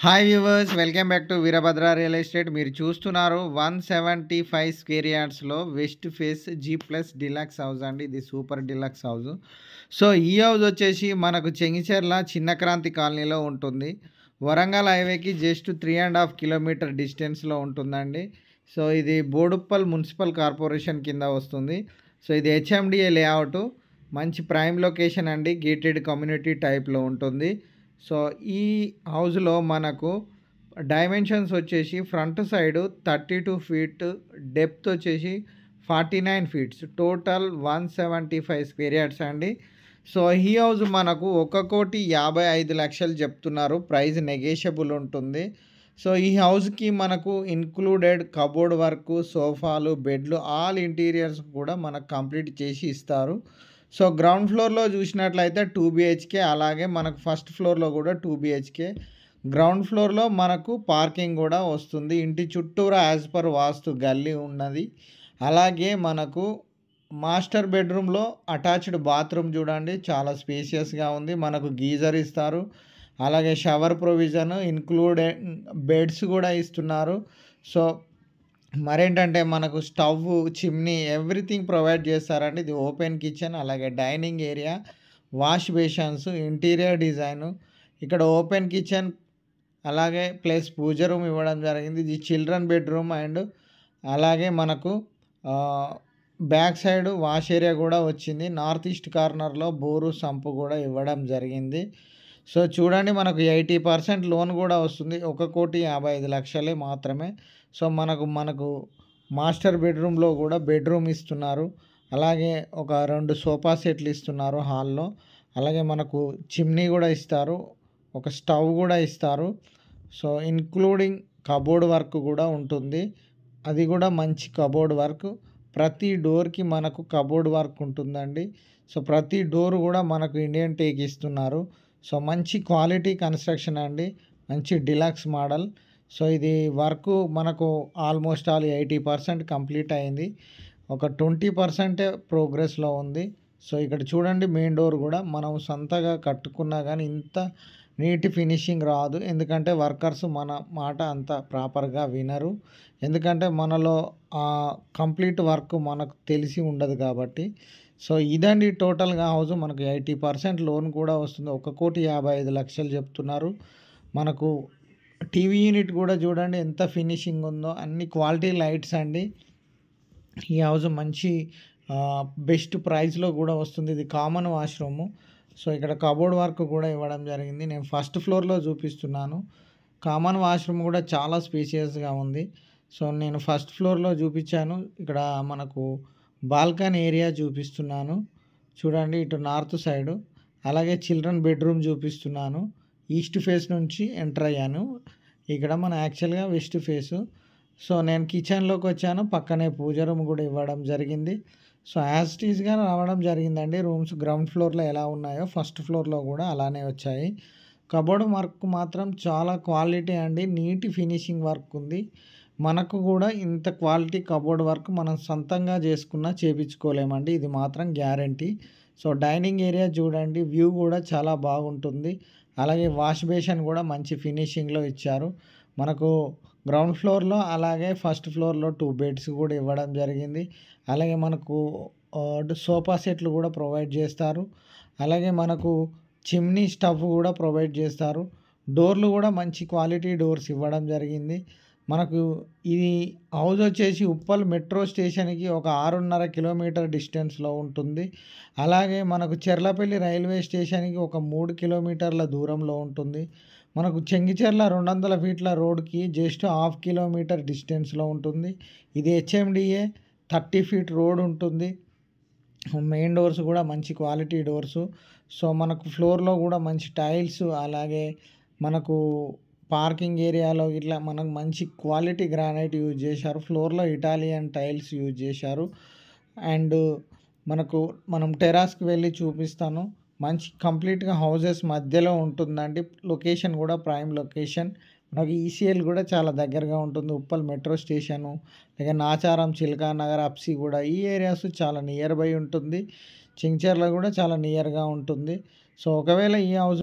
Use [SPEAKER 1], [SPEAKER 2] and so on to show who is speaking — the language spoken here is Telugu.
[SPEAKER 1] Hi viewers, welcome back to Veerabhadra real estate. మీరు చూస్తున్నారు 175 స్క్వేర్ యార్డ్స్లో west face G plus deluxe house అండి. ఇది సూపర్ డిలక్స్ హౌస్. సో ఈ హౌస్ వచ్చేసి మనకు చెంగిచెర్ల చిన్న క్రాంతి కాలనీలో ఉంటుంది. వరంగల్ హైవేకి జస్ట్ 3.5 కిలోమీటర్ డిస్టెన్స్లో ఉంటుందండి. సో ఇది బోడుప్పల్ మున్సిపల్ కార్పొరేషన్ కింద వస్తుంది. సో ఇది హెచ్ఎండిఏ లేఅవుట్, మంచి ప్రైమ్ లొకేషన్ అండి. గేటెడ్ కమ్యూనిటీ టైప్లో ఉంటుంది. సో ఈ హౌస్లో మనకు డైమెన్షన్స్ వచ్చేసి ఫ్రంట్ సైడ్ 32 ఫీట్, డెప్త్ వచ్చేసి 49 ఫీట్స్, టోటల్ 175 స్క్వేర్ యార్డ్స్ అండి. సో ఈ హౌస్ మనకు 1,55,00,000 చెప్తున్నారు. ప్రైస్ నెగోషియబుల్ ఉంటుంది. సో ఈ హౌస్కి మనకు ఇన్క్లూడెడ్ కబోర్డ్ వర్క్, సోఫాలు, బెడ్లు, ఆల్ ఇంటీరియర్స్ కూడా మనకు కంప్లీట్ చేసి ఇస్తారు. సో గ్రౌండ్ ఫ్లోర్లో చూసినట్లయితే 2 బిహెచ్కే, అలాగే మనకు ఫస్ట్ ఫ్లోర్లో కూడా 2 బిహెచ్కే. గ్రౌండ్ ఫ్లోర్లో మనకు పార్కింగ్ కూడా వస్తుంది. ఇంటి చుట్టూరా యాజ్ పర్ వాస్తు గల్లీ ఉన్నది. అలాగే మనకు మాస్టర్ బెడ్రూమ్లో అటాచ్డ్ బాత్రూమ్ చూడండి, చాలా స్పేషియస్గా ఉంది. మనకు గీజర్ ఇస్తారు, అలాగే షవర్ ప్రొవిజన్ ఇంక్లూడెడ్, బెడ్స్ కూడా ఇస్తున్నారు. సో మరేంటంటే మనకు స్టవ్, చిమ్నీ ఎవ్రీథింగ్ ప్రొవైడ్ చేస్తారండి. ఇది ఓపెన్ కిచెన్, అలాగే dining area, wash basins, interior design, ఇక్కడ ఓపెన్ కిచెన్, అలాగే ప్లస్ పూజ రూమ్ ఇవ్వడం జరిగింది. ఇది చిల్డ్రన్ బెడ్రూమ్ అండ్ అలాగే మనకు బ్యాక్ సైడ్ వాష్ ఏరియా కూడా వచ్చింది. నార్త్ ఈస్ట్ కార్నర్లో బోరు, సంపు కూడా ఇవ్వడం జరిగింది. సో చూడండి, మనకు 80% లోన్ కూడా వస్తుంది. 1,55,00,000 మాత్రమే. సో మనకు మాస్టర్ బెడ్రూమ్లో కూడా బెడ్రూమ్ ఇస్తున్నారు. అలాగే ఒక 2 సోఫా సెట్లు ఇస్తున్నారు హాల్లో. అలాగే మనకు చిమ్నీ కూడా ఇస్తారు, ఒక స్టవ్ కూడా ఇస్తారు. సో ఇన్క్లూడింగ్ కబోర్డ్ వర్క్ కూడా ఉంటుంది. అది కూడా మంచి కబోర్డ్ వర్క్. ప్రతి డోర్కి మనకు కబోర్డ్ వర్క్ ఉంటుందండి. సో ప్రతి డోర్ కూడా మనకు ఇండియన్ టేక్ ఇస్తున్నారు. సో మంచి క్వాలిటీ కన్స్ట్రక్షన్ అండి, మంచి డిలక్స్ మోడల్. సో ఇది వర్క్ మనకు ఆల్మోస్ట్ 80% కంప్లీట్ అయింది. ఒక 20% ప్రోగ్రెస్లో ఉంది. సో ఇక్కడ చూడండి, మెయిన్ డోర్ కూడా మనం సొంతగా కట్టుకున్నా కానీ ఇంత నీట్ ఫినిషింగ్ రాదు. ఎందుకంటే వర్కర్స్ మన మాట అంత ప్రాపర్గా వినరు. ఎందుకంటే మనలో కంప్లీట్ వర్క్ మనకు తెలిసి ఉండదు కాబట్టి. సో ఇదండి టోటల్గా హౌస్. మనకు 80% లోన్ కూడా వస్తుంది. 1,55,00,000 చెప్తున్నారు. మనకు టీవీ యూనిట్ కూడా చూడండి ఎంత ఫినిషింగ్ ఉందో, అన్ని క్వాలిటీ లైట్స్ అండి. ఈ హౌస్ మంచి బెస్ట్ ప్రైస్లో కూడా వస్తుంది. ఇది కామన్ వాష్రూము. సో ఇక్కడ కబోర్డ్ వర్క్ కూడా ఇవ్వడం జరిగింది. నేను ఫస్ట్ ఫ్లోర్లో చూపిస్తున్నాను. కామన్ వాష్రూమ్ కూడా చాలా స్పేషియస్గా ఉంది. సో నేను ఫస్ట్ ఫ్లోర్లో చూపించాను. ఇక్కడ మనకు బాల్కనీ ఏరియా చూపిస్తున్నాను చూడండి, ఇటు నార్త్ సైడు. అలాగే చిల్డ్రన్ బెడ్రూమ్ చూపిస్తున్నాను. ఈస్ట్ ఫేస్ నుంచి ఎంటర్ అయ్యాను. ఇక్కడ మన యాక్చువల్గా వెస్ట్ ఫేసు. సో నేను కిచెన్లోకి వచ్చాను, పక్కనే పూజ రూమ్ కూడా ఇవ్వడం జరిగింది. సో యాజ్ ఇట్ ఈస్గా రావడం జరిగిందండి. రూమ్స్ గ్రౌండ్ ఫ్లోర్లో ఎలా ఉన్నాయో ఫస్ట్ ఫ్లోర్లో కూడా అలానే వచ్చాయి. కబోర్డ్ వర్క్ మాత్రం చాలా క్వాలిటీ అండి, నీట్ ఫినిషింగ్ వర్క్ ఉంది. మనకు కూడా ఇంత క్వాలిటీ కబోర్డ్ వర్క్ మనం సొంతంగా చేసుకున్నా చేపించుకోలేమండి, ఇది మాత్రం గ్యారంటీ. సో డైనింగ్ ఏరియా చూడండి, వ్యూ కూడా చాలా బాగుంటుంది. అలాగే వాష్ బేషన్ కూడా మంచి ఫినిషింగ్లో ఇచ్చారు. మనకు గ్రౌండ్ ఫ్లోర్లో అలాగే ఫస్ట్ ఫ్లోర్లో 2 బెడ్స్ కూడా ఇవ్వడం జరిగింది. అలాగే మనకు సోఫా సెట్లు కూడా ప్రొవైడ్ చేస్తారు. అలాగే మనకు చిమ్నీ స్టవ్ కూడా ప్రొవైడ్ చేస్తారు. డోర్లు కూడా మంచి క్వాలిటీ డోర్స్ ఇవ్వడం జరిగింది. మనకు ఈ హౌస్ వచ్చేసి ఉప్పల్ మెట్రో స్టేషన్కి ఒక 6.5 కిలోమీటర్ డిస్టెన్స్లో ఉంటుంది. అలాగే మనకు చెర్లపల్లి రైల్వే స్టేషన్కి ఒక 3 కిలోమీటర్ల దూరంలో ఉంటుంది. మనకు చెంగిచెర్ల 200 ఫీట్ల రోడ్కి జస్ట్ 1/2 కిలోమీటర్ డిస్టెన్స్లో ఉంటుంది. ఇది హెచ్ఎండిఏ 30 ఫీట్ రోడ్ ఉంటుంది. మెయిన్ డోర్స్ కూడా మంచి క్వాలిటీ డోర్సు. సో మనకు ఫ్లోర్లో కూడా మంచి టైల్స్, అలాగే మనకు పార్కింగ్ ఏరియాలో ఇట్లా మనకు మంచి క్వాలిటీ గ్రానైట్ యూజ్ చేశారు. ఫ్లోర్లో ఇటాలియన్ టైల్స్ యూజ్ చేశారు. అండ్ మనం టెరాస్కి వెళ్ళి చూపిస్తాను. మంచి కంప్లీట్గా హౌసెస్ మధ్యలో ఉంటుందండి. లొకేషన్ కూడా ప్రైమ్ లొకేషన్. మనకి ఈసీఎల్ కూడా చాలా దగ్గరగా ఉంటుంది. ఉప్పల్ మెట్రో స్టేషను, అలాగే నాచారం, చిల్కా నగర్, అప్సి కూడా ఈ ఏరియాస్ చాలా నియర్ బై ఉంటుంది. చించర్ల కూడా చాలా నియర్గా ఉంటుంది. సో ఒకవేళ ఈ హౌస్